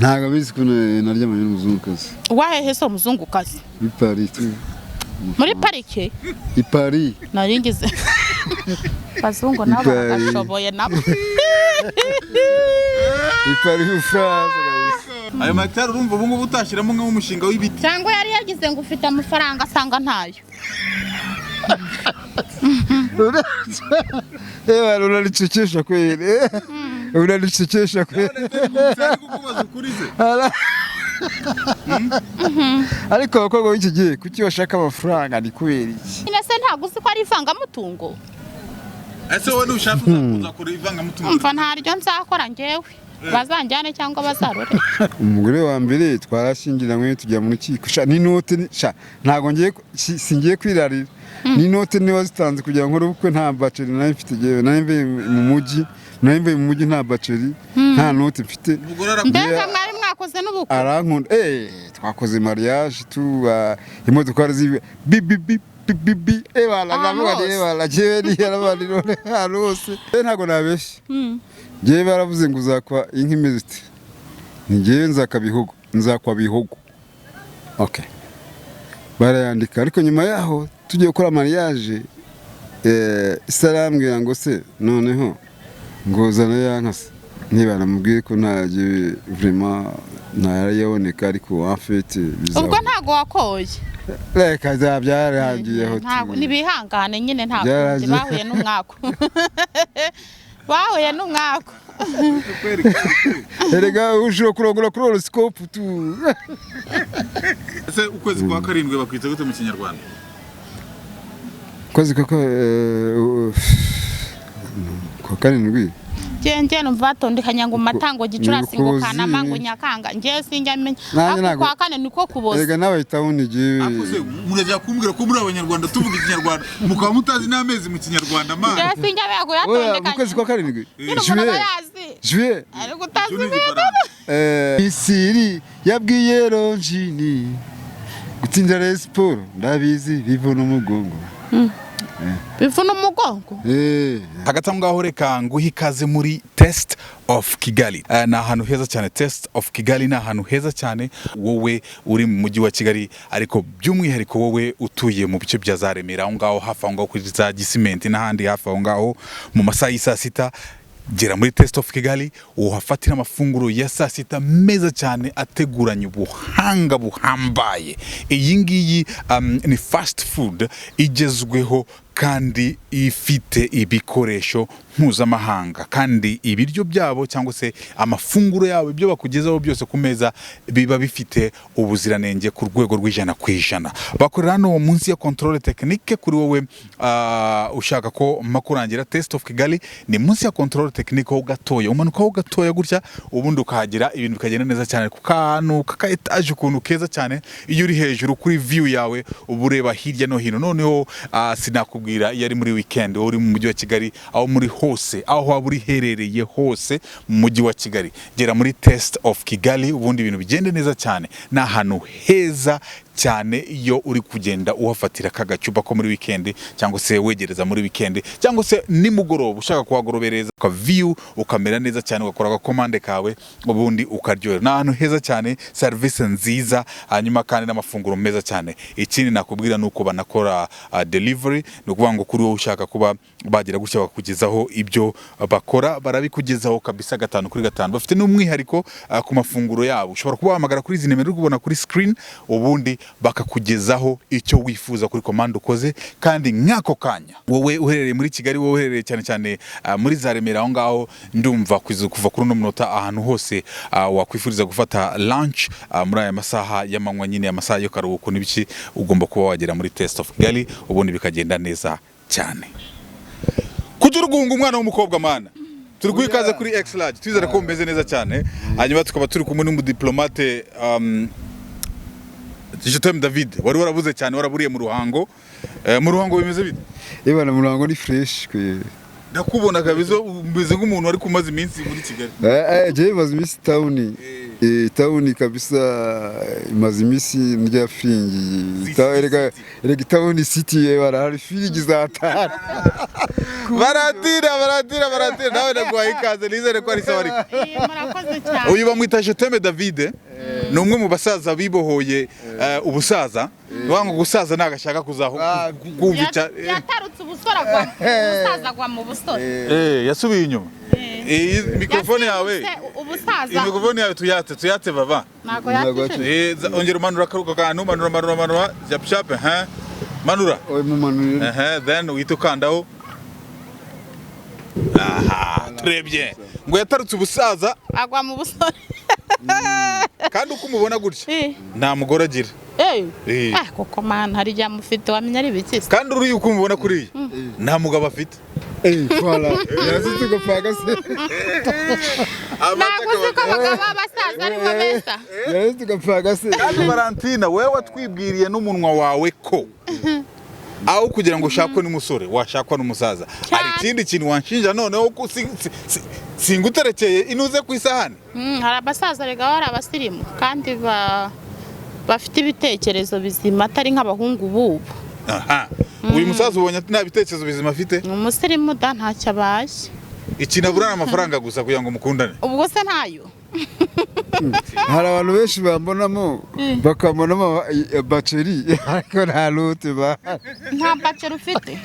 ntago bizi ko naryamanye n'umuzungukazi. Wahehe so muzungukazi? I Paris. Muri parike? I Paris. Naringize. Bazungu nabo bagashoboye nabo. I Paris France. Ayo matara urumva ubu ngubu utashyiramo nk'umushinga w'ibiti. Cyangwa yari yagize ngo ufite amafaranga asanga ntayo. Unanichekesha kweli. Unanichekesha kweli. Ariko abakobwa b'iki gihe kuki bashaka amafaranga ni kubera iki? Ine se ntago uzi ko ari ivangamutungo. Ese wowe ushaka kuzakora ivangamutungo? Umva ntaryo nzakora ngewe. Bazanjyane cyangwa bazarore. Umugore wa mbere twarashyingiranywe tujya mu rukiko. Ni note ntago ngiye singiye kwirarira. Ni note niba zitanze kugira ngo ubukwe nta bachelor nayo mfite jewe nayo mu mujyi nta bachelor nta note mfite. Mbega mwari mwakoze n'ubukwe? Arankunda twakoze mariage imodoka zibi bibi ebala nabwo jeri yarabandiro arose ntago nabeshye. Jewe baravuze ngo uzakwa inkimiziti. Ngiye nzakwa bihugu. Okay. Barayandika ariko nyuma yaho tugiye gukora mariage isaramwe ngo se noneho ngo zana yankase niba namubwiye ko ntaje vraiment ntayaboneka ariko en fait ubwo ntago wakoye reka zabyarahangiyeho ntago nibihangane nyine ntago bahuye n'umwako bahuye n'umwako erega ushobora kurongora kuri horoscope tu. Ese ukwezi kwa karindwi bakwita gute mu Kinyarwanda? Kwezi kwa karindwi nje numva batondekanya ngo matango gicurasi ngo kana mango nyakanga nje sinjya menya kwa kane niko kuboza. Erega nawe itawunije akuze murajya kumbwira ko muri abanyarwanda tuvuga Ikinyarwanda mukaba mutazi n'amezi mu Kinyarwanda man. Nje sinjya bego yatondekanya kwezi kwa karindwi juye ariko utazi Misiri yabwiye Ronjini gutsinda Rayon Sport ndabizi bivuna umugongo. Bivuna umugongo? Hagati ngaho reka nguhe ikaze muri Test of Kigali. Na ahantu heza cyane. Test of Kigali na ahantu heza cyane wowe uri mu mujyi wa Kigali ariko by'umwihariko wowe utuye mu bice bya Zaremera aho ngaho hafi aho ngaho kuri za Gisimenti n'ahandi hafi aho ngaho mu masaha y'isa sita. Gera muri Test of Kigali uhafatira amafunguro ya saa sita meza cyane ateguranye ubuhanga buhambaye. Iyi ngiyi ni fast food igezweho kandi ifite ibikoresho mpuzamahanga kandi ibiryo byabo cyangwa se amafunguro yabo ibyo bakugezaho byose ku meza biba bifite ubuziranenge ku rwego rw'100%. Bakorera hano munsi ya controle technique kuri wowe ushaka ko makurangira Test of Kigali ni munsi ya controle technique ho gatoya umanuka ho gatoya gutya ubundi ukahagira ibintu bikagenda neza cyane ku kantu kaka etage ukuntu keza cyane iyo uri hejuru kuri view yawe ubureba hirya no hino noneho sinakubwira yari muri weekend uri mu mujyi wa Kigali aho muri hose aho waburi herereye hose mu mujyi wa Kigali gera muri Test of Kigali ubundi ibintu bigende neza cyane na hano heza cyane iyo uri kugenda uhafatira kagacupa ko muri weekend cyangwa se wegereza muri weekend cyangwa se nimugoroba ushaka kuhagorobereza ka view ukamera neza cyane ugakora ka commande kawe ubundi ukaryohera na hano heza cyane service nziza hanyuma kandi n'amafunguro meza cyane. Ikindi nakubwira nuko banakora delivery no kuvuga ngo kuri wowe ushaka kuba bagira gutya bakugezaho ibyo bakora barabikugezaho kabisa 5 kuri 5 bafite n'umwihariko ku mafunguro yabo ushobora kuba hamagara kuri izi nimero ubona kuri screen ubundi bakakugezaho icyo wifuza kuri commande ukoze kandi nkako kanya wowe uherereye muri Kigali wowe uherereye cyane cyane muri Zaremera aho ngaho ndumva kuva kuri no munota ahantu hose wakwifuriza gufata lunch muri aya masaha y'amanywa nyine amasaha yo karuhuko n'ibiki ugomba kuba wagera muri Test of Kigali ubundi bikagenda neza cyane. Kugira uguhunga umwana w'umukobwa mana turi kwikaze kuri X large twizere ko umeze neza cyane hanyuma tukaba turi kumwe n'umudiplomate JETEME David wari warabuze cyane waraburiye mu ruhango bimeze bite? Ebana mu ruhango ni fresh kwe ndakubona kabizo umeze nk'umuntu ari kumaza iminsi muri Kigali. Je baza iminsi town Tawuni kabisa imaze iminsi ndyafingiye. Erega Tawuni city barahari firigi zatara. Baratira nawe ndaguhaye ikaze nizere ko ari sawa ariko. Murakoze cyane. Uyu bamwita JETEME David ni umwe mu basaza bibohoye ubusaza. Wangu gusaza nagashaka kuzaho kumvica. Yatarutse ubusora gwa ubusaza gwa mu busore. Yasubiye inyuma. Mikrofone yawe. Ubusaza. Mikrofone yawe tuyate VAVA. Nago yatije. Ongera manura akaruka kantu manura jap manura. Oye mu manura. Then witukandaho. Aha, très bien. Ngo yatarutse ubusaza agwa mu busore. Kandi uko umubona gutya nta mugore agira. Koko man hari jya mufite wamenya ari bikisi. Kandi uri uko umubona kuriya nta mugabo afite. Voilà. Yazite ko pagase. Naguze ko abagabo abasaza ari bo beza. Yazite ko pagase. Valentina wewe watwibwiriye n'umunwa wawe ko aho kugira ngo ushakwe n'umusore washakwa n'umusaza. Hari ikindi kintu wanshinja noneho ko singuterekeye inuze ku isahani. Hari abasaza rega bari abasirimu kandi bafite ibitekerezo bizima atari nk'abahungu bubu. Uyu musaza ubonye nta bitekerezo bizima afite? Umusirimu da ntacyo abaye. Ikinabura amafaranga gusa kugira ngo mukundane. Ubwo se ntayo. Hari abantu benshi bambonamo bakambonamo bateri ariko nta lote ba. Nta bateri ufite.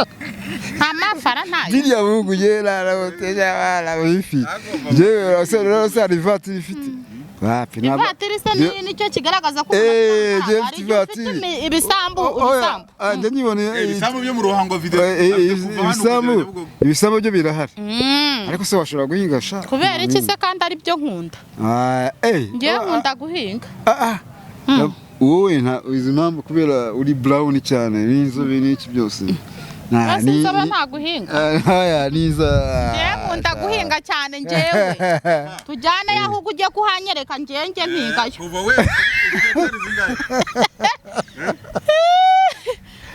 Nta mafara ntayo. Biriya bugu yera lote y'abana bifi. Je rasa rivati ifite. Wapi naba. Ivatiri se nicyo kigaragaza ko ibisambu. Anje nyibone ibisambu byo mu ruhango video. Ibisambu byo birahari. Ariko se washobora guhinga sha. Kubera iki se kandi ari byo nkunda. Ngiye nkunda guhinga. Wowe nta izimambu kubera uri brown cyane n'inzobe n'iki byose. Nsinzaba nta guhinga. Haya niza. Nkunda guhinga cyane ngewe. Tujyane yaho ujye kuhanyereka ngiye mpingayo. Kuva we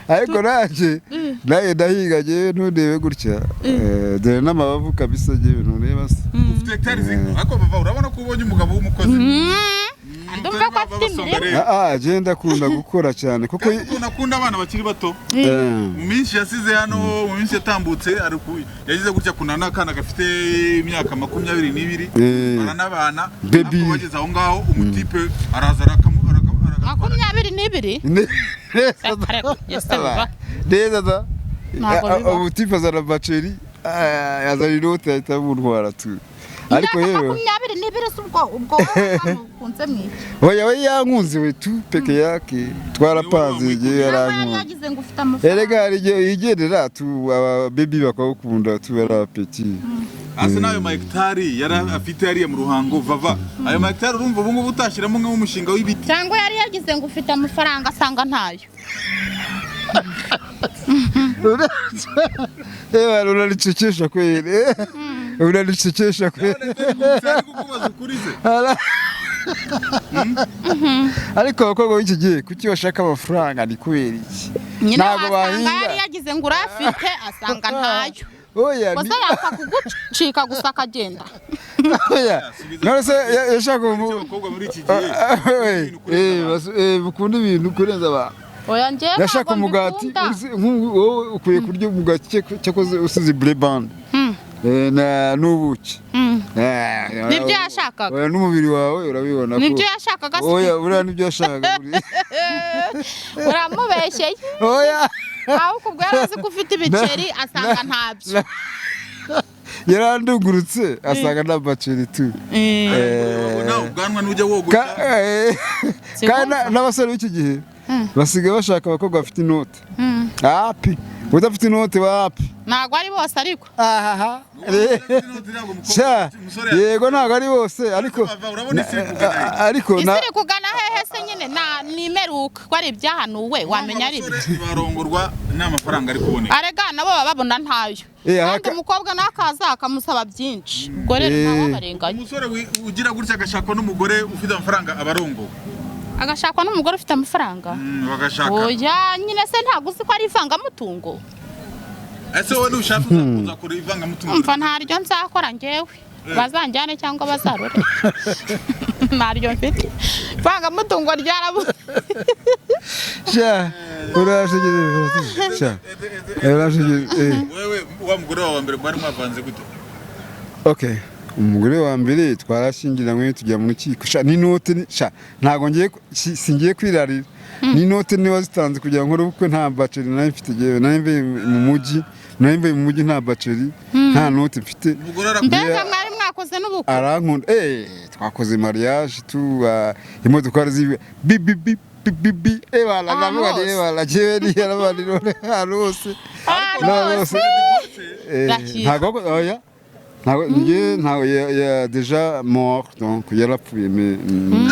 ariko naje ndahiga ngewe ntundebe gutya. Dore n'amabavu kabisa ngewe ntureba se. Ufite hectare zingahe? Ariko bava urabona ko ubonye umugabo w'umukozi. Ndumva ko afite imirimo. Genda akunda gukora cyane kuko nakunda abana bakiri bato. Mu minsi yasize hano mu minsi yatambutse yagize gutya kunana kana gafite imyaka 22 baranabana bageze aho ngaho umutipe araza arakamugara 22 neza da umutipe azana baceri yazana inote ahita burwara tu. Ariko yewe 22 ubwo kunze mwiki. Oya yankunze we tu peke yake twarapanze igihe yarankunze. Yagize ngo ufite amafaranga. Erega yigendera tu baby bakawukunda tu bara petit. Asa nayo hectare yari afite yari mu ruhango VAVA. Ayo hectare urumva ubu ngubu utashiramo nko umushinga w'ibiti. Cyangwa yari yagize ngo ufite amafaranga asanga ntayo. Unanichekesha kweli. Unanichekesha kweli. Ariko abakobwa b'iki gihe kuki bashaka amafaranga ni kubera iki? Ntago bahinga. Yari yagize ngo urafite asanga ntayo. Oya. Gusa yapfa kugucika gusa akagenda. Oya. Nose yashaka abakobwa muri iki gihe. Bukunda ibintu kurenza abantu. Oya ngiye yashaka umugati wowe ukwiye kurya umugati cyakoze usize bleband na nubuki nibyo yashakaga. Oya n'umubiri wawe urabibona ko nibyo yashakaga. Oya ura nibyo yashakaga uramubeshyeye. Oya aho kubwira azi ko ufite ibiceri asanga ntabyo. Yarandugurutse asanga na baceri tu. Nawe ubwanwa n'ujya wogosha. Kana n'abasore b'iki gihe basigaye bashaka abakobwa bafite inote. Api udafite inote wapi? Ntago ari bose ariko. Yego ntago ari bose ariko isiri kugana hehe se nyine nimeruka ko ari ibyahanuwe wamenya ari ibyo. Barongorwa n'amafaranga ari kuboneka. Arega nabo babona ntayo. Kandi umukobwa nakaza akamusaba byinshi. Ubwo rero ntawo barenganya. Umusore ugira gutya agashakwa n'umugore ufite amafaranga abarongo. Agashakwa n'umugore ufite amafaranga. Bagashaka. Oya nyine se ntago uzi ko ari ivangamutungo. Ese wowe nushaka kuza kuri ivangamutungo. Umva ntaryo nzakora ngewe. bazanjyane cyangwa bazarore naryo mfite vanga mutungo ryarabu sha urashigeze sha wewe wa mugore wa mbere mwari mwavanze gute? Okay, umugore wa mbere twarashingiranywe tujya mu rukiko sha n'inote sha ntago ngiye singiye kwirarira n'inote niba zitanze kugira ngo ubukwe nta baceri nayo mfite jewe nayo mve mu mujyi nta baceri nta note mfite mbega mwari mwakoze n'ubukwe arankunda twakoze mariage tu imodoka zibi bibi wala nabone wala jewe yarabandi none harose ntago oya ntago ya déjà mort donc yarapfuye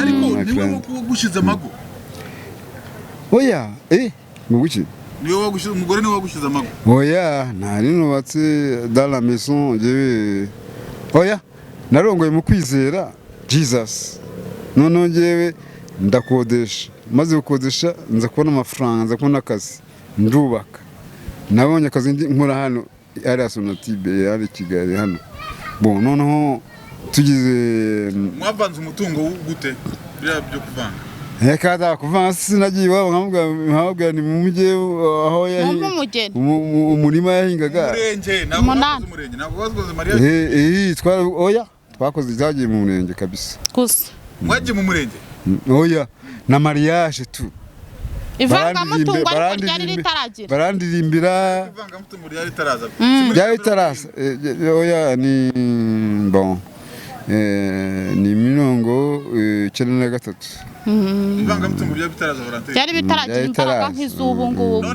ariko niwe gushize amago oya muguki niwe wagushize umugore niwe wagushize amago oya ntari nubatse dans la maison jewe oya narongoye mu kwizera Jesus none jewe ndakodesha maze gukodesha nza kubona amafaranga nza kubona akazi ndubaka nabonye akazi nkora hano ari Sonatibe ari Kigali hano bon noneho tugize mwavanze umutungo gute byo kuvanga kada kuvanga sinagiye wabo nkamubwa ni mu mujye aho umurima yahingaga umurenge ntabwo wakoze mariage oya twakoze zagiye mu murenge kabisa gusa mwagiye mu murenge oya na mariage tu ivanga mutungo ariko ryari ritaragira barandirimbira ivanga mutungo ryari ritaraza ryari ritaraza oya ni bon ni mirongo 93 ivanga mutungo ryari bitaraza Valentin ryari bitaragira imbaraga nk'izubu ngubu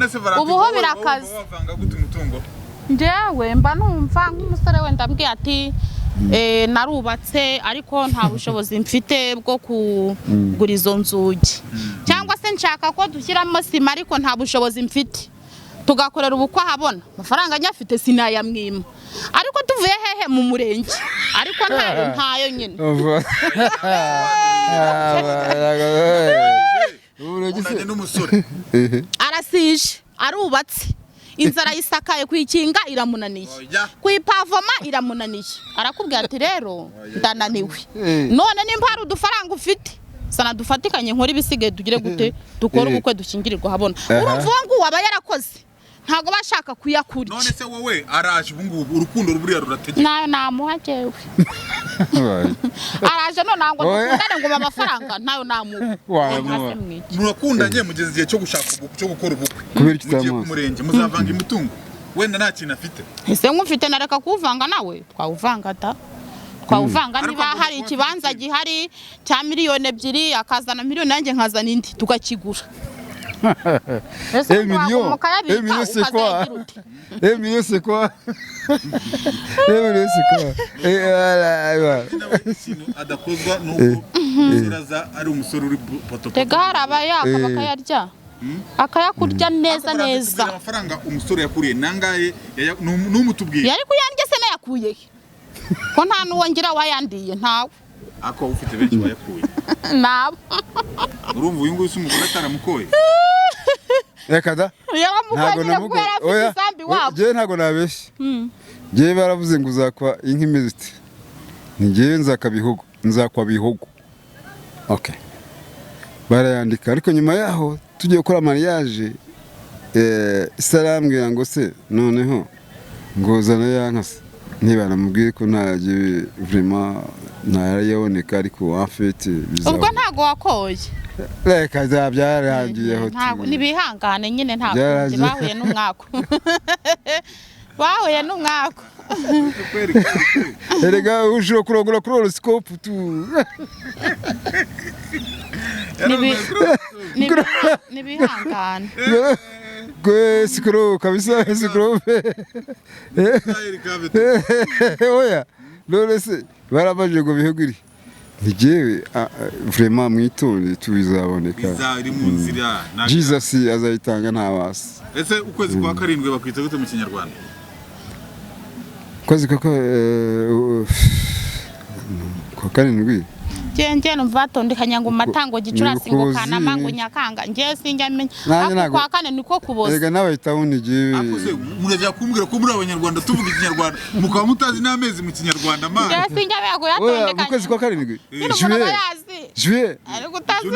ubu ho birakaze wavanga gute umutungo njewe mba numva nk'umusore wenda mbwiye ati narubatse ariko nta bushobozi mfite bwo kugura izo nzugi cyangwa se nshaka ko dushyiramo sima ariko nta bushobozi mfite tugakorera ubukwe ahabona amafaranga nyafite sinayamwima ariko tuvuye hehe mu murenge ariko ntayo nyine uragise n'umusore arasije arubatse inzara yisakaye kwikinga iramunaniye kwipavoma iramunaniye arakubwira ati rero ndananiwe none nimba hari udufaranga ufite sana dufatikanye nkora ibisigaye tugire gute dukora ubukwe dukingirirwa habona urumva ngo aba yarakoze ntago bashaka kuyakurya none se wowe araje ubungubu urukundo ruburiya rurategeka nayo namuhajewe araje none ngo dukundane ngo amafaranga nayo namuha murakundanye mugeze igihe cyo gushaka cyo gukora ubukwe kubera kitamo mu murenge muzavanga imitungo wenda nta kintu afite ese nkufite nareka kuvanga nawe twawuvanga da twawuvanga niba hari ikibanza gihari cya miliyoni 2 akazana miliyoni nanjye nkazana indi tukakigura million c'est quoi million c'est quoi voilà adakozwa nuko ziraza ari umusore uri poto tega harabaya akayarya akayakurya neza neza amafaranga umusore yakuriye nangaye n'umutubwiye yari kuyandye se nayakuye ko nta nuwongera wayandiye ntawe ako ufite benshi bayakuye nabo urumva uyu nguyu umugore ataramukoye reka da ntago nabeshye jewe baravuze ngo uzakwa inka imeze iti ni jewe nzakwa bihugu okay barayandika ariko nyuma yaho tugiye gukora mariage isarambwira ngo se noneho ngo zana yankase ntibanamubwiye ko ntagiye vraiment ntayaboneka ariko en fait ubwo ntago wakoye reka byararangiyeho ntago nibihangane nyine ntago bahuye n'umwako bahuye n'umwako erega ushobora kurongora kuri horoscope tu nibihangane sikoro kabisa sikoro oya none se barabaje ngo bihugire ntigewe vraiment mwitonde tubizaboneka bizari mu nzira Jesus azayitanga ntabasi ese ukwezi kwa 7 bakwita gute mu kinyarwanda kwezi kwa 7 Nje numva batondekanya ngo matango Gicurasi ngo Kanama ngo Nyakanga nje sinjamenya kwa kane niko kuboza ega n'abahita unige akuze murajya kumbwira ko muri abanyarwanda tuvuga ikinyarwanda mukaba mutazi n'amezi mu kinyarwanda ma nje sinjya bego yatondekanya mu kwezi kwa karindwi juillet ariko utazi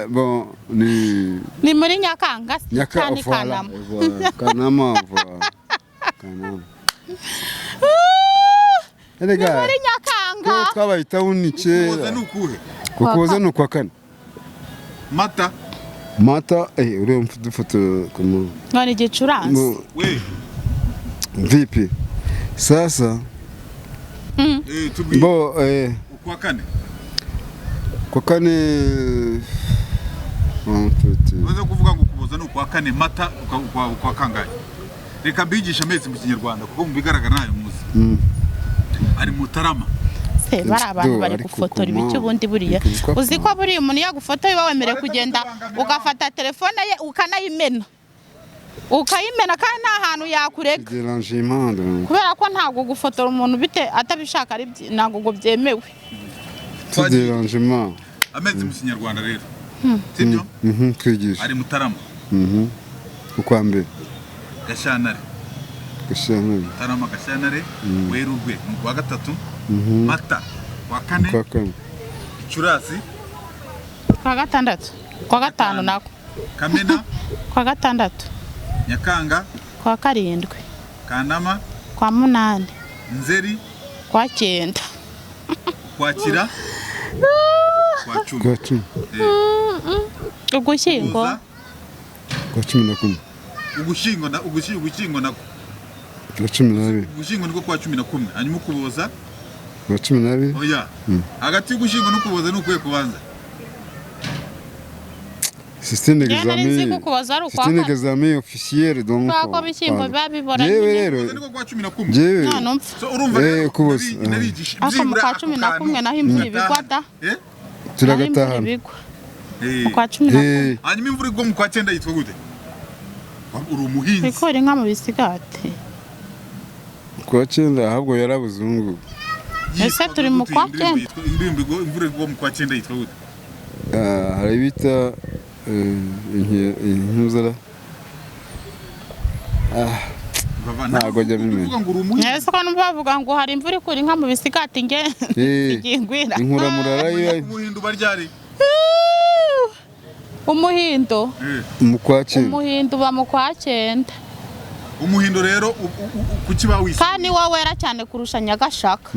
bon ni muri Nyakanga cyane Kanama Kanama Erega muri Nyakanga twabahita unike kukoza no kwa kane mata uri mfite foto como ngani Gicurasi we vipi sasa bo kwa kane waza kuvuga ngo kuboza no kwa kane mata kwa kangahe reka mbigisha amezi mu kinyarwanda kuko mu bigaragara nayo muzi ari Mutarama bari abantu bari gufotora ibiki ubundi buriya uzi ko buri umuntu yagufotoye bawemereye kugenda ugafata telefone ye ukanayimena kandi nta hantu yakureka kubera ko ntabwo gufotora umuntu bite atabishaka ari ntabwo ngo byemewe amezi mu kinyarwanda rero sibyo twigisha ari Mutarama ukwa mbere Gashyantare Mutarama Gashyantare Werurwe ni kwa gatatu Mata kwa kane Gicurasi kwa gatandatu kwa gatanu nako Kamena kwa gatandatu Nyakanga kwa karindwi Kanama kwa munani Nzeri kwa cyenda Kwakira kwa cumi Ugushyingo kwa cumi na kumwe Ugushyingo nako kwa cumi na bibiri Ugushyingo niko kwa 11 hanyuma ukuboza kwa 12 oya hagati y'ugushyingo no kuboza no kuye kubanza système d'examen officiel donc kwa bishyimbo babibora niko kwa 11 so urumva kuboza ako kwa 11 naho imvura bigwada turagatahana kwa 11 hanyuma imvura igwa mu kwa 9 yitwa gute uri umuhinzi bikora inka mu bisigate kwa 9 ahubwo yarabuzungu ese turi mu kwa 9 imvura igwa mu kwa 9 yitwa gute hari bita inkuzara ntabwo jya bimenya ese ko numva ngo hari imvura ikura inka mu bisigati nge igingwira inkura murara umuhindo baryari umuhindo mu kwa 9 umuhindo ba mu kwa 9 umuhindo rero kuki bawise kandi wowe wera cyane kurusha Nyagashaka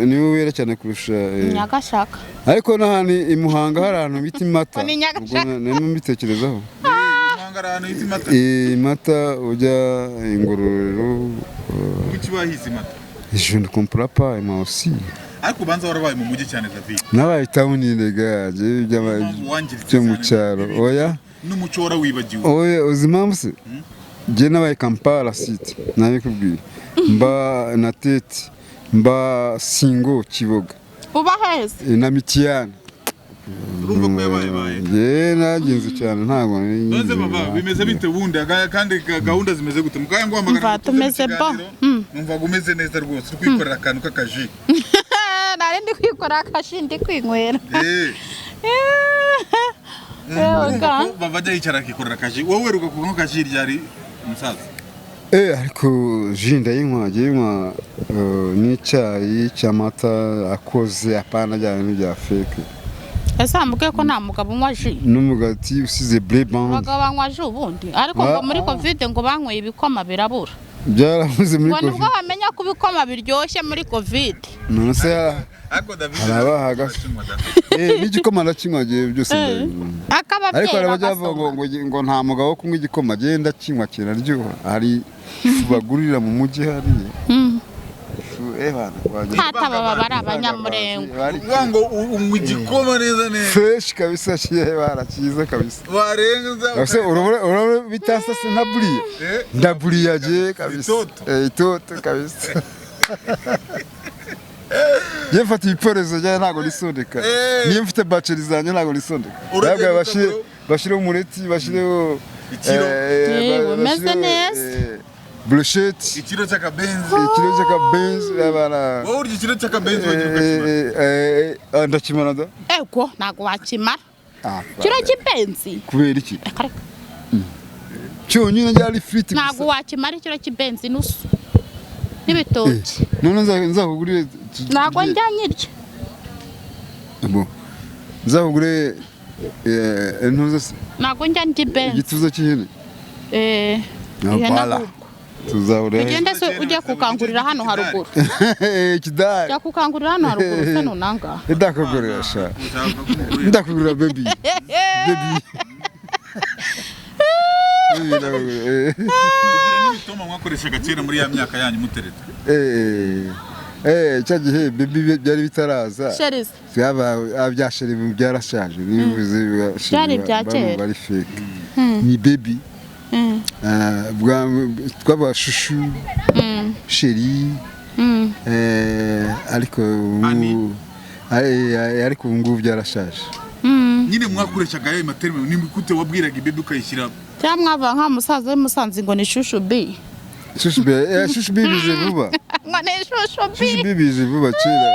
niwe wera cyane kurusha Nyagashaka ariko n'ahandi imuhanga hari ahantu bita Mata ni Nyagashaka nemo mbitekerezaho imuhanga hari ahantu bita Mata Mata ujya ingororero kuki bahise Mata je ne comprends pas moi aussi ariko banza warabaye mu mujyi cyane David nabaye town lega byo mu cyaro oya n'umuco warawibagiwe oya uzimpamvu se je nabaye Kampala city nabikubwiye mba na tete mba singo Kiboga uba heze na Mitiyana urumva ko yabaye nagenze cyane ntago nze baba bimeze bite bundi kandi gahunda zimeze gute mukaya ngo hamagara tumeze bo numva gumeze neza rwose kwikorera akantu k'akaji nari ndi kwikora akaji ndi kwinywera bava jya yicara akikorera akaji wowe weruka kunywa akaji ryari umusaza ariko jinda yinywa n'icyayi cy'amata akoze apana ajyanye n'ibya feke ese amubwiye ko nta mugabo unywa ji n'umugati usize blé band abagabo banywa ji ubundi ariko ngo muri covid ngo banyweye ibikoma birabura byaravuze muri covid nibwo bamenya ko ibikoma biryoshye muri covid none se harabahaga n'igikoma ndakinywa byose ariko arabajya bavuga ngo nta mugabo wo kunywa igikoma agenda kinywa kiraryoha hari bagurira mu mujyi hari hataba bari abanyamurengo ngo unywa igikoma neza neza fresh kabisa barakiza kabisa warenza urabona bitasa se nka buriya ndaburiya je kabisa itoto kabisa je mfata ibiporezo jya ntago nisondeka niyo mfite bachelor zanjye ntago nisondeka bashire umureti bashireho umeze neza brochette ikiro cy'akabenzi abana wowe urya ikiro cy'akabenzi wagira ndakimara da ego ntago wakimara kiro cy'ibenzi kubera iki cyonyine njya ari friti ntago wakimara ikiro cy'ibenzi nusu n'ibitoki none nzakugurire ntago njya nyirya bo nzakugure ntuze ntago njya ibenzi igituza cy'ihene ihene tuzahura ugende se ujye kukangurira hano haruguru kidari jya kukangurira hano haruguru se nunanga ndakugurira sha ndakugurira baby Toma mwakoreshaga kera muri ya myaka yanyu mutereta cyagihe baby byari bitaraza sherize byasheri byarashaje nibivuze byari bya kera bari fake ni baby twabashushu sheri ariko ubu ngubu byarashaje nyine mwakoreshaga ayo materime nimukute wabwiraga baby ukayishyira cyangwa mwava nka musaza w'Musanze ngo ni shushu B shushu B bize vuba ngo ni shushu B bize vuba kera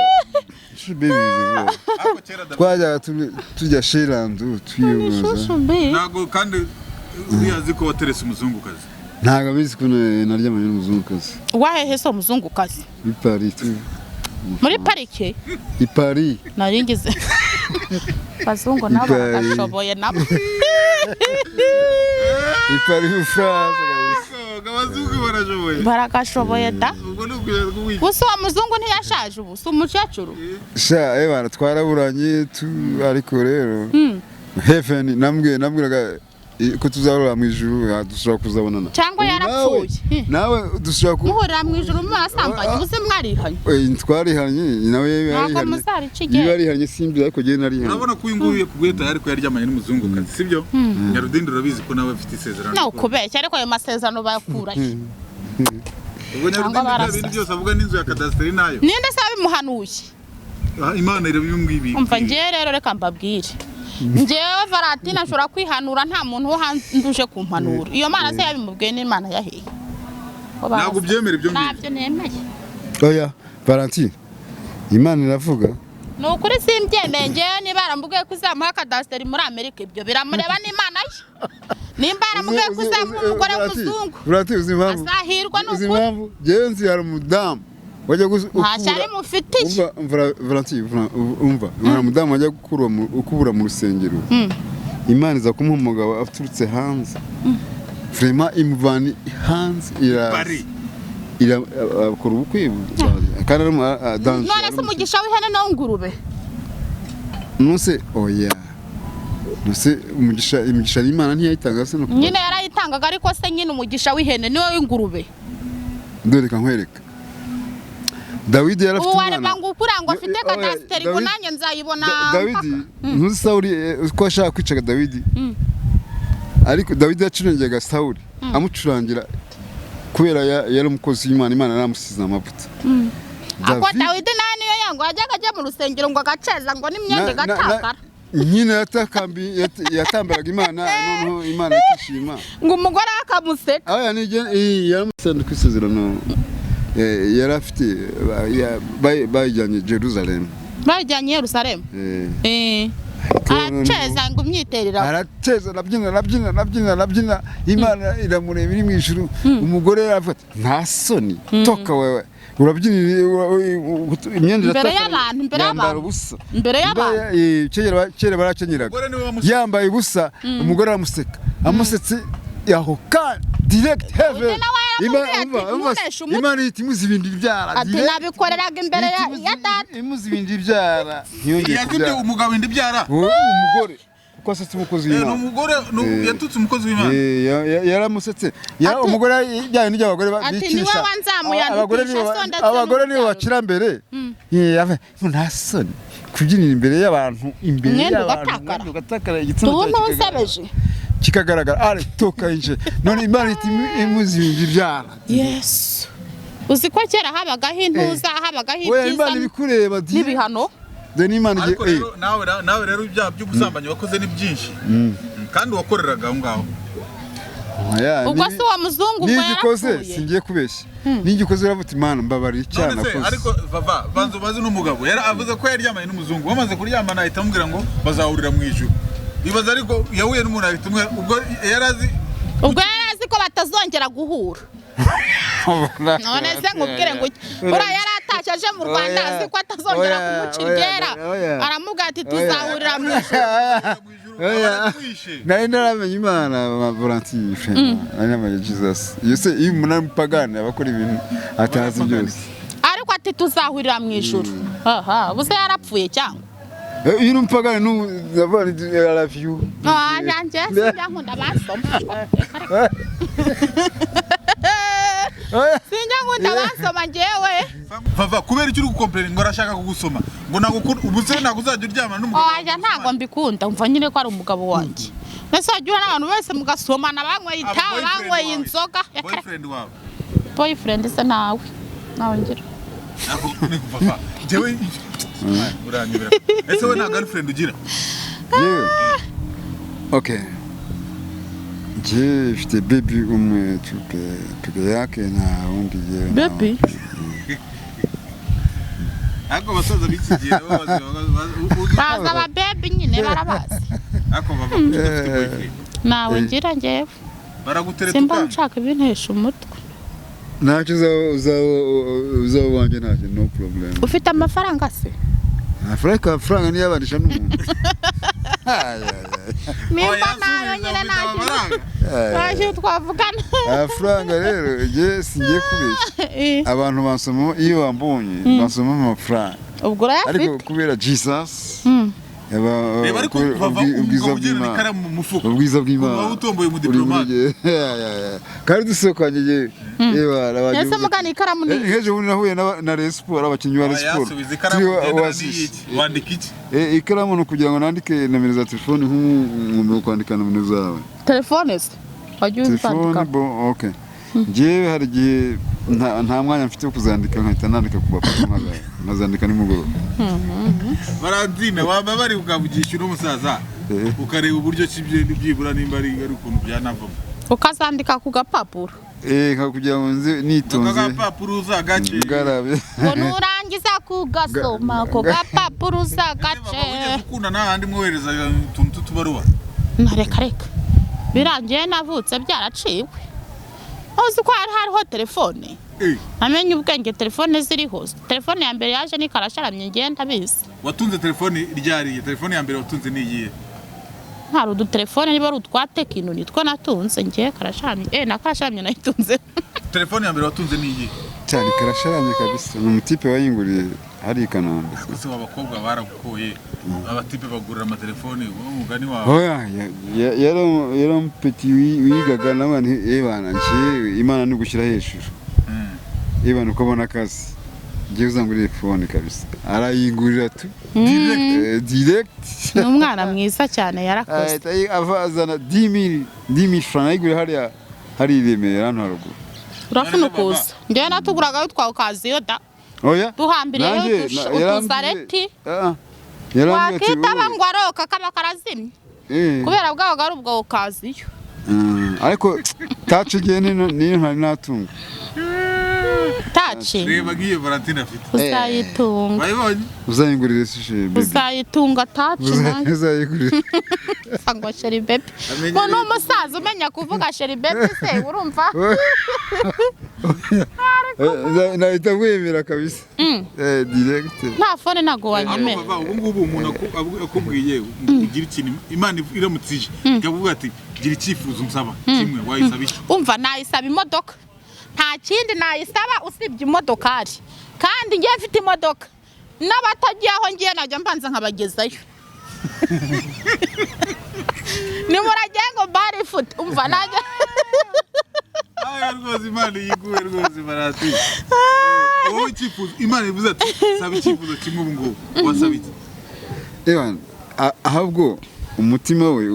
shushu B bize vuba twajya tujya Sherandu twiyoboza shushu B ntago kandi uyazi ko waterese umuzungukazi ntago abizi ko naryamanye n'umuzungukazi wahehe so umuzungukazi i Paris muri parike i Paris naringize bazungu nabo bagashoboye nabo i Paris France abazungu barashoboye baragashoboye da gusa uwo muzungu ntiyashaje ubu si umukecuru sha bana twaraburanye ariko rero heaven nambwiraga ko tuzahurira mu ijuru dushobora kuzabonana cyangwa yarapfuye nawe dushobora muhurira mu ijuru mwasambanye ubuze mwarihanye twarihanye nawe yarihanye simbi ariko gihe narihanye urabona ko uyu nguyu kugweta ariko yaryamanye n'umuzungukazi sibyo Nyarudindi urabizi ko nawe afite isezerano no kubeshya ariko ayo masezerano bayakurahe ubwo Nyarudindi ibintu byose avuga n'inzu ya kadasiteri nayo ninde se abimuhanuye Imana irabimubwiye umva ngiye rero reka mbabwire njyewe Valentina ashobora kwihanura nta muntu wo handuje kumpanura iyo Mana se yabimubwiye n'Imana yaheye ntabwo byemera ibyo ntabyo nemeye oya Valentina Imana iravuga ni ukuri simbyemeye njyewe niba aramubwiye ko uzamuha kadasiteri muri Amerika ibyo biramureba n'Imana ye nimba aramubwiye ko uzamuha umugore w'umuzungu azahirwa n'ukuri njyewe nzi hari umudamu wajya ntashari mufitiye Valentina umva umudamu wajya ukubura mu rusengero Imana iza kumuha umugabo aturutse hanze vraiment imuvani hanze akora ubukwe kandi ari danse none se umugisha w'ihene nawo ngurube nose oya nose imigisha y'Imana ntiyayitanga se no nyine yarayitangaga ariko se nyine umugisha w'ihene niwe w'ingurube dore nkwereka Dawidi yarafite umwana uwareba ngo ukurangwa afite kadasiteri ngo nanjye nzayibona Dawidi ntuzi Sawuli ko ashaka kwica Dawidi ariko Dawidi yacurangiraga Sawuli amucurangira kubera yari umukozi w'Imana Imana yaramusize amavuta ako Dawidi niyo yango yajyaga ajya mu rusengero ngo agaceza ngo n'imyenda gatakara nyine yatambaraga Imana noneho Imana ikishima ngo umugore akamuseka aya yaramusanda kwisezerano yari afite bayijyanye Jerusalem bayijyanye Yerusalemu araceza ngo umyiterera araceza arabyina Imana iramureba iri mu ijuru umugore yaravuga nta soni toka wewe urabyinira imyenda imbere y'abantu imbere y'abantu kera barakenyeraga yambaye ubusa umugore aramuseka amusetse yaho ka direct heaven Imana itimuzi ibindi byara ati nabikoreraga imbere ya data imuzi ibindi byara yazibye umugabo indi byara umugore ko asetse umukozi w'Imana umugore yatutse umukozi w'Imana yaramusetse umugore yajyanye n'abagore bicisha abagore nibo bacira mbere nta soni kubyinira imbere y'abantu ugatakara igitsina cyawe kikagaragara ari toka inje none Imana imuzi ibindi byara Yesu uzi ko kera habagaho intuza habagaho ibyiza Imana ibikureba n'ibihano Imana nawe rero ibyaha by'ubusambanyi wakoze ni byinshi kandi wakoreraga aho ngaho ubwo si wa muzungu ubwo yarapfuye singiye kubeshya n'igikoze uravuga imana mbabari cyane koze ariko vava banzo bazi n'umugabo yaravuze ko yaryamanye n'umuzungu bamaze kuryamana ahita amubwira ngo bazahurira mu ijuru bibaza ariko yahuye n'umuntu ahita ubwo yarazi ko batazongera guhura none se ngubwire ngo uriya yaratashye aje mu Rwanda azi ko atazongera kumuca iryera aramubwira ati tuzahurira mu ijuru nari naramenye imana Valentine nari namenye Jesus yose iyo umuntu ari umupagani abakora ibintu atazi byose ariko ati tuzahurira mu ijuru buze yarapfuye cyangwa iyo uri umupagani I love you nanjye sinjya nkunda basoma sinjya nkunda basoma njyewe vava kubera icyo uri gukomplera ngo arashaka kugusoma ngo ubuse ntabwo uzajya uryamana n'umugabo ntabwo mbikunda umva nyine ko ari umugabo wanjye mbese wajya uhura n'abantu bose mugasomana banyweye itabi banyweye inzoga boyfriend se nawe ngira vava njyewe uranyibera ese we nta girlfriend ugira okay je mfite baby umwe tupe yake na undi je baby ako basaza bikigiye baza ba baby nyine barabaza ako baba ufite boyfriend nawe ngira njyewe baragutereta simba nshaka ibintesha umutwe ntacyo uzaba wanjye ntacyo no problem ufite amafaranga se amafaranga niyo yabanisha n'umuntu nimba nayo nyine ntacyo twavugana amafaranga rero njye singiye kubeshya abantu bansoma iyo bambonye bansoma amafaranga ubwo urayafite ariko kubera Jesus ubwiza bw'Imana utomboye mu diplomate kandi dusokwanye ese mugana ikaramu ni heje bundi nahuye na Resport abakinyi ba Resport wandika iki ikaramu no kugira ngo nandike nomero za telefone nk'umuntu kwandika nomero zawe telefone se wajya uzandika okay njyewe hari igihe nta mwanya mfite wo kuzandika nkahita nandika ku bapapa nkazandika nimugoroba Valentine waba bari ukavugisha n'umusaza ukareba uburyo kibye byibura nimba ari ukuntu byanavamo ukazandika ku gapapuro kugira ngo nzi nitonze agapapuro uzagace ngarabe ngo nurangiza kugasoma ko gapapuro uzagace ukunda n'ahandi mwohereza utuntu tubaruwa reka birangiye navutse byaraciwe uzi ko hariho telefone amenye ubwenge telefone ziriho telefone ya mbere yaje ni karasharamye ngenda bizi watunze telefone ryariye telefone ya mbere watunze ni iyihe hari udutelefone niba ari utwa Tekino nitwo natunze ngiye karasharamye na karasharamye nayitunze telefone ya mbere watunze ni iyihe cyane karasharamye kabisa ni umutipe wayinguriye hari i Kanombe ese abakobwa baragukoye abatipe bagurira amatelefone umugani wawe yari umpeti wigaga n'abandi ebana nje Imana ni gushyira hejuru ebana uko abona akazi ngiye uzangurira phone kabisa arayingurira tu direct ni umwana mwiza cyane yarakoze avazana 10000 francs ayigurira hari Remera hano haruguru urafuna kuza ngiye natuguraga utwawe kaziyo da oya duhambiriye utuzareti wakita bangwaroka kaba karazimye kubera bwabaga ari ubwo kaziyo ariko taci giye niyo ntari natunga taci reba ngiye Valentine afite uzayitunga uzayingurire se uzayitunga taci nayo uzayigurire ngo sheri baby ngo n'umusaza umenya kuvuga sheri baby se urumva nahita wemera kabisa direct nta phone nago wanyemera ubu ngubu umuntu akubwiye ugira ikintu Imana iramutsije ikavuga ati gira icyifuzo umusaba kimwe wayisaba iki umva nayisaba imodoka nta kindi nayisaba usibye imodokari kandi ngiye mfite imodoka n'abatagiye aho ngiye najya mbanza nkabagezayo ni muragiye ngo bari foot umva najya rwose Imana yiguwe rwose Valentine wowe icyifuzo Imana ivuze ati saba icyifuzo kimwe ubu ngubu wasaba iki ahubwo umutima we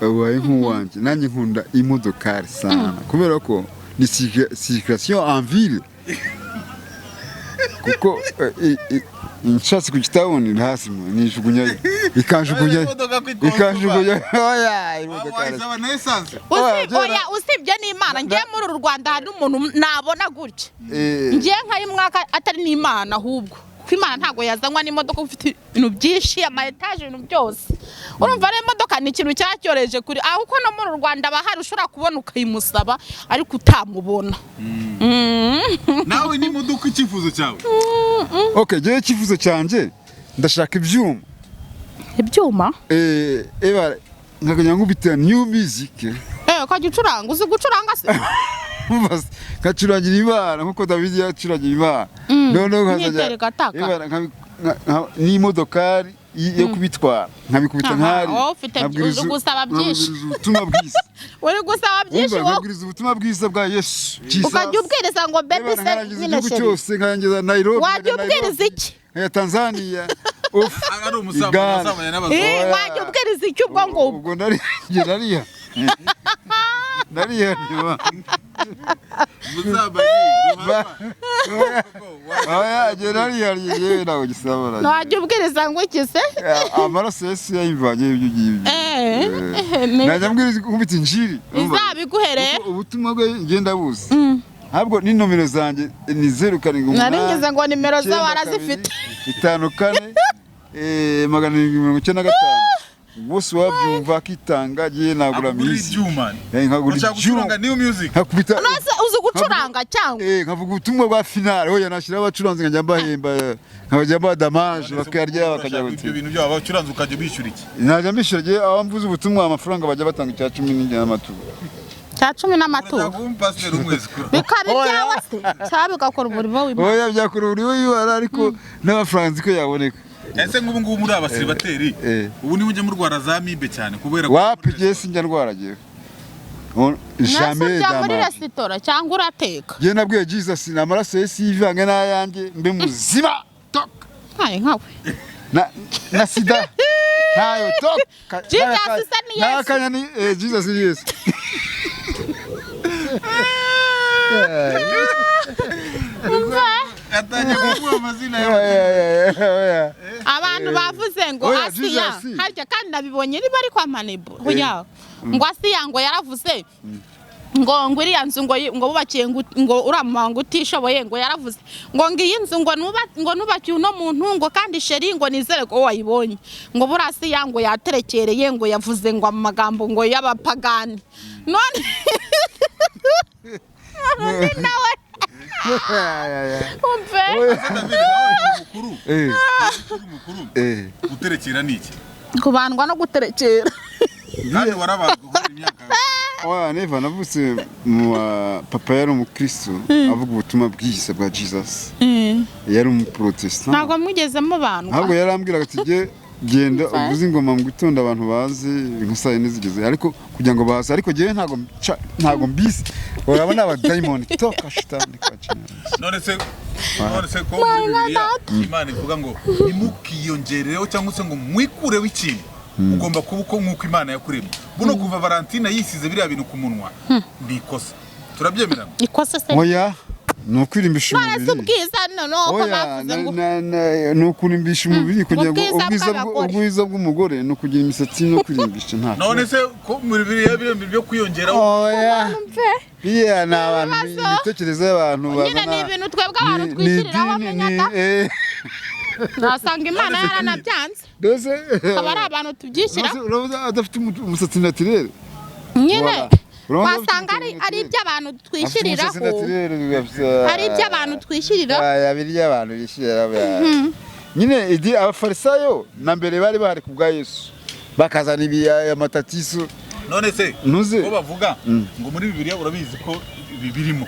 ubaye nk'uwanjye nanjye nkunda imodokari sana kubera ko ni circulation en ville kuko nshatse ku kitaboni hasi nijugunyayo ikanjugunya oya usibye n'Imana ngiye muri uru Rwanda hari umuntu nabona gutya ngiye nkari mwaka atari n'Imana ahubwo ko Imana ntago yazanywa n'imodoka ufite ibintu byinshi ama etage ibintu byose urumva rero imodoka ni ikintu cyacyoreje kuri aho uko no muri uru Rwanda bahari ushobora kubona ukayimusaba ariko utamubona nawe ni imodoka ikifuzo cyawe okay je ikifuzo cyanje ndashaka ibyuma eba nkaganya nkubita new music ko gicuranga uzi gucuranga se kacurangira Imana nkuko David yacurangira Imana none nkazajya ni modokari yo kubitwara nkabikubita nkari gusaba byinshi ubutumwa bwiza uri gusaba byinshi nkabwiriza ubutumwa bwiza bwa Yesu ukajya ubwiriza ngo baby se nyine cyose nkangeza Nairobi wajya ubwiriza iki ya Tanzania ari umusamanya n'abazungu wajya ubwiriza iki ubwo ngo ubwo nariya wajya ubwiriza ngo iki se amaraso Yesu yayivanye ibyo ngibyo najya mbwiriza kubita injiri izabiguhereye ubutumwa bwe ngenda buzi ntabwo ni nomero zanjye ni 0 naringize ngo nimero za warazifite 54 795 bose wabyumva kitanga giye nagura mizi nkagura icyuma new music nkakubita uzi gucuranga cyangwa nkavuga ubutumwa bwa finale hoya nashyira abacuranzi nkajya mbahemba nkajya badamage bakarya bakajya gute ibyo bintu byabo abacuranzi ukajya bishyura iki najya mbishyura giye aho mvuze ubutumwa amafaranga bajya batanga cya 10 n'amaturo cya 10 n'amaturo bikaba ibyawe se cyaba bigakora umurimo w'Imana hoya byakora umurimo w'Imana ariko n'amafaranga ko yaboneka ese ngubu ngubu muri abasiribateri ubu niwe ujya mu Rwanda za mibe cyane kubera wapigiye sinjya ndwaragiye jamais dans muri restaurant cyangwa urateka je nabwiye Jesus namaraso Yesu yivange nayange mbe muzima tok hayi nkawe na sida hayo tok Jesus ni Yesu nakanya ni Jesus ni Yesu abantu bavuze ngo Asiya harya kandi nabibonye riba ari kwa Manebo hoya ngo Asiya ngo yaravuze ngo iriya nzu ngo bubakiye ngo uramanga utishoboye ngo yaravuze ngo ngiyi nzu ngo nubakiye uno muntu ngo kandi sheri ngo nizere ko wayibonye ngo burasiya ngo yaterekereye ngo yavuze ngo amagambo ngo y'abapagani none nawe guterekera niki kubandwa no guterekera kandi warabazwe imyaka oya neva navutse mu papa yari umukristo avuga ubutumwa bwiza bwa Jesus yari umuprotestant ntabwo mwigezemo abantu ntabwo yarambwiraga ati genda uvuze ingoma mu gitondo abantu bazi nk'asaye nizigeze ariko kugira ngo baze ariko giye ntago mbisi urabona aba diamond toka shitani kwacina none se ko muri Bibiliya Imana ivuga ngo nimukiyongerereho cyangwa se ngo mwikureho ikintu ugomba kuba uko nk'uko Imana yakuremye buno kuva Valentina yisize biriya bintu ku munwa ni ikosa turabyemerana ikosa se oya nukurimbisha umubiri barasubwiza no ko bavuze ngo nukurimbisha umubiri kugira ngo ubwiza bw'umugore no kugira imisatsi no kurimbisha nta none se ko muri Bibiliya byo kwiyongeraho oya iya n'abantu bitekereza abantu bazana ni ibintu twebwe abantu twishyiriraho amenyaga nasanga Imana yaranabyanze dose aba ari abantu tubyishyiraho uravuze adafite umusatsi naturel nyine wasanga ari iby'abantu twishyiriraho ari iby'abantu twishyiriraho by'abantu bishyiriraho nyine idi abafarisayo na mbere bari bahari ku bwa Yesu bakazana amatatiso none se ko bavuga ngo muri Bibiliya urabizi ko birimo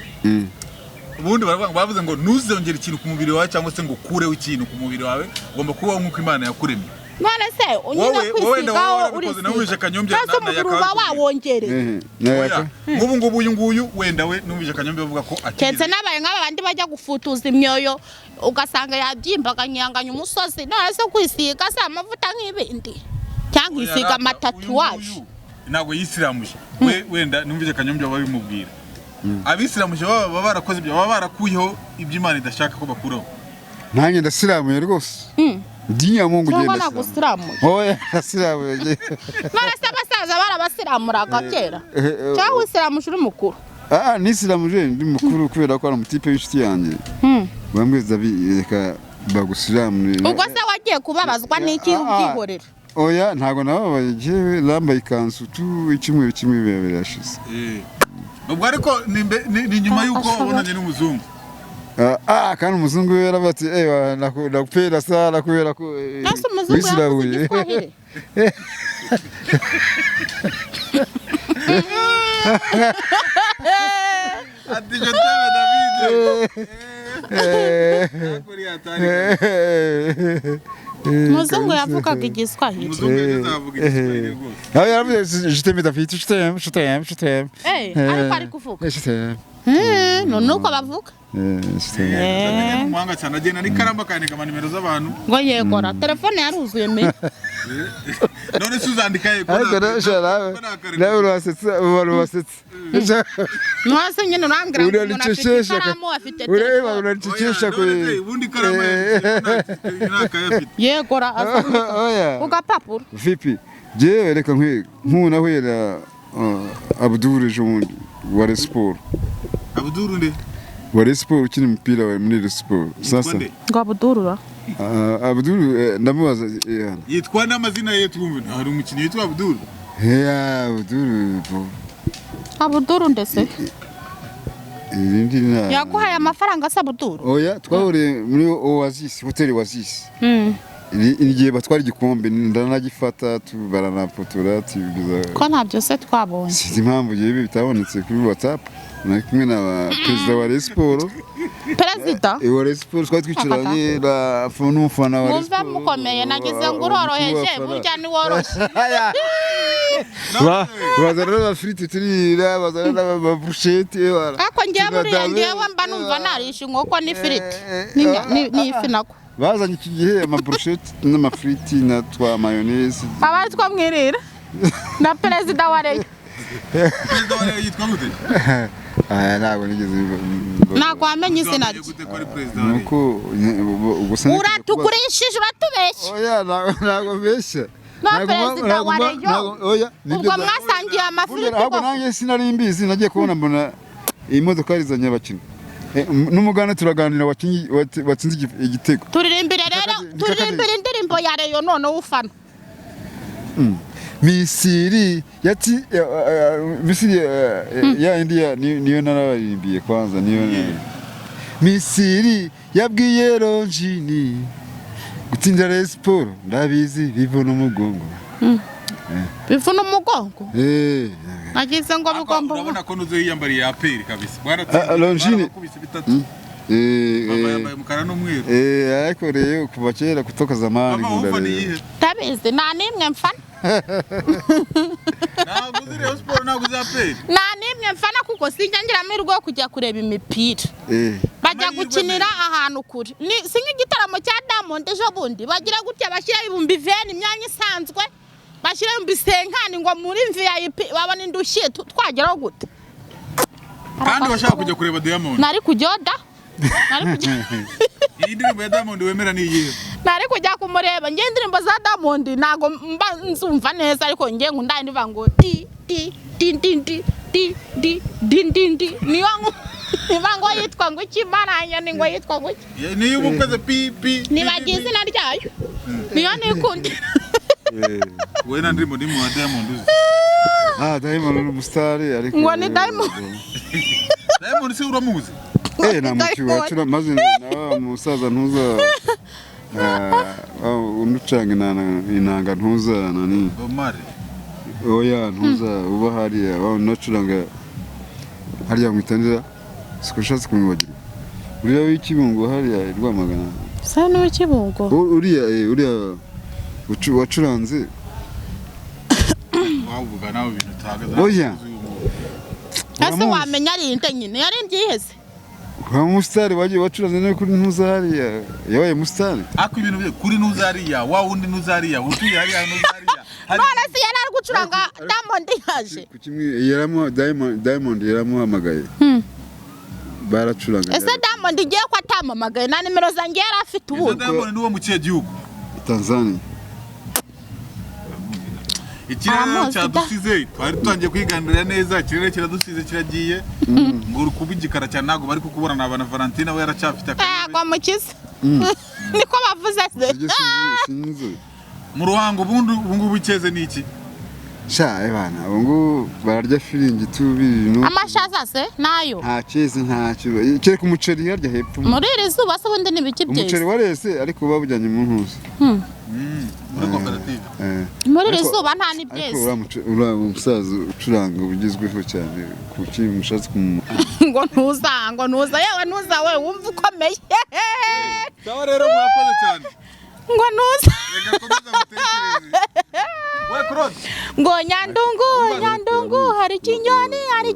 ubundi bavuze ngo ntuzongere ikintu ku mubiri wawe cyangwa se ngo ukureho ikintu ku mubiri wawe ugomba kubaho nk'uko Imana yakuremye none se unyina kwisigaho uri uba wawongereye ngubu uyu nguyu wenda we numvise Kanyombe bavuga ko kenze nabaye nk'aba bandi bajya gufutuza imyoyo ugasanga yabyimbaga nyanganya umusozi none se kwisiga se amavuta nk'ibindi cyangwa isiga amatatuwaje ntabwo yisiramuje wenda numvise Kanyombe babimubwira abisiramuje baba barakoze ibyo baba barakuyeho ibyo Imana idashaka ko bakuraho nanjye ndasiramuye rwose ndinya mungu cyangwa genda nagusiramuye oya ndasiramuye none se abasaza barabasiramuraga kera cyangwa usiramuje uri mukuru nisiramuje ndi mukuru kubera ko ari umutipe w'inshuti yanjye bambwiza reka bagusiramure ubwo se wagiye kubabazwa n'iki ubwihorera oya ntago nababaye jewe lambaye ikanzu tu icyumweru kimwe birashize ubwo ariko ni nyuma yuko ubonanye n'umuzungu kandi umuzungu we yarabati nakupenda sana kubera ko wisirabuye ati JETEME David umuzungu yavugaga igiswahili JETEME David JETEME ariko ari kuvuga nuko bavuga umuhanga cyane agenda n'ikaramu akandika amanimero z'abantu ngo yegora telefone yaruzuye me none se uzandika yego nawe urasetse mwase nyine urambwira ngo umuntu afite ikaramu afite telefone uracecesha ubundi ikaramu yegora ugapapuro vipi jewe reka nkuna hwera Abdul ejo bundi wa Sport Abdul nde wa Sport ukina umupira wa muri Sport sasa ngo Abdul Abdul ndamubaza yitwa n'amazina ye twumva hari umukinnyi witwa Abdul Abdul ndese yaguhaye amafaranga asa Abdul oya twahuriye muri Oasis hotel Oasis igihe batwara igikombe ndanagifata baranafotora tubiza ko nta byose twabonye sinzi impamvu yewe bitabonetse kuri WhatsApp na kumwe na perezida wa Sport perezida wa Sport twari twicaranye n'umufana wa Sport mwumva mukomeye nagize ngo uroroheje burya ni woroshye bazana n'amafiriti turira bazana n'amabusheti ako ngiye buriya ngewe mba numva narisha inkoko n'ifiriti n'ifi nako bazanye iki gihe amabusheti n'amafiriti na twa mayonnaise abari twamwirira na perezida wa Reyo perezida wa Reyo yitwa gute ntabwo nigeze ntabwo wamenye izina rye nuko uratugurishije uratubeshya oya ntabwo mbeshya na perezida wa Reyo ubwo mwasangiye amafiriti ahubwo nanjye sinari mbizi nagiye kubona mbona imodoka yarizanye abakinnyi n'umugana turaganira watsinze igitego turirimbire indirimbo ya Reyo none ufana Misiri yati Misiri ya India niyo narabarimbiye kwanza niyo Misiri yabwiye Ronjini gutsinda Sport ndabizi bivuna umugongo bivuna umugongo nagize ngo bigomba urabona ko nuzo yiyambariye aperi kabisa bwaratsinze Ronjini yambaye umukara n'umweru ariko rero kuva kera kutoka zamani tabizi nta nimwe mfana ntabwo uzi Rayon Sport ntabwo uzi aperi nta nimwe mfana kuko sinjya ngira amahirwe yo kujya kureba imipira bajya gukinira ahantu kure si nk'igitaramo cya Diamond ejo bundi bagira gutya bashyira ibihumbi 20 imyanya isanzwe bashyira ibihumbi 50 ngo muri VIP babona indushye twageraho gute kandi bashaka kujya kureba Diamond nari kujyoda iyi ndirimbo ya Diamond wemera ni iyihe nari kujya kumureba nge indirimbo za Diamond ntago mba nzumva neza ariko nge nkunda ndiva ngo ti niyo ngo yitwa ngo ikimaranya ni ngo yitwa ngo niyo umukoze pi nibagize izina ryayo niyo nikundira we na ndirimbo ndimo wa Diamond uzi Diamond ni umusitari ariko ngo ni Diamond si uramuzi namuki wacu maze na musaza ntuza unucanga inanga ntuza nani Omari oya ntuza uba hariya nacuranga hariya mwitandira sikushatse kumwibagira uriya w'ikibungo hariya Rwamagana sa no w'ikibungo uriya wacuranze wavuga nawe ibintu utagaza oya ese wamenya ari inte nyine yari ngiheze wa musitari wagiye wacuranze no kuri ntuza hariya yabaye musitari ako ibintu bye kuri ntuza hariya wa wundi ntuza hariya utuye hariya ntuza hariya none se yari ari gucuranga Diamond yaje ku kimwe yaramo Diamond yaramuhamagaye baracuranga. Ese Diamond igiye ko atamamagaye na nimero zanjye yari afite ubu. Diamond ni wo mu kihe gihugu? Tanzania. Ikirere cyadusize twari tutangiye kwiganirira neza, ikirere kiradusize kiragiye ngo uri kuba igikara cyane ntabwo bari kukubona na Valentina we yaracafite kwa mukiza niko bavuze se. Sinzi. Mu ruhango ubu bikeze ni iki? Sha ebana ubu bararya firingi tubiri no. Amashaza se nayo. Nta cyeze nta kiba. Kere ku muceri harya hepfo. Muri iri zuba se ubundi nibiki byeze. Umuceri warese ariko babujyanye mu ntuzi. Muri koperative. Muri iri zuba nta nibyeze. Ura umusaza ucuranga ubugezweho cyane ku kintu mushatse kumu. Ngo ntuza yewe ntuza we wumva ukomeye. Sawa rero mwakoze cyane. Ngo ntuza. Reka komeza mutekereze. We Claude. Ngo nyandungu hari ikinyoni hari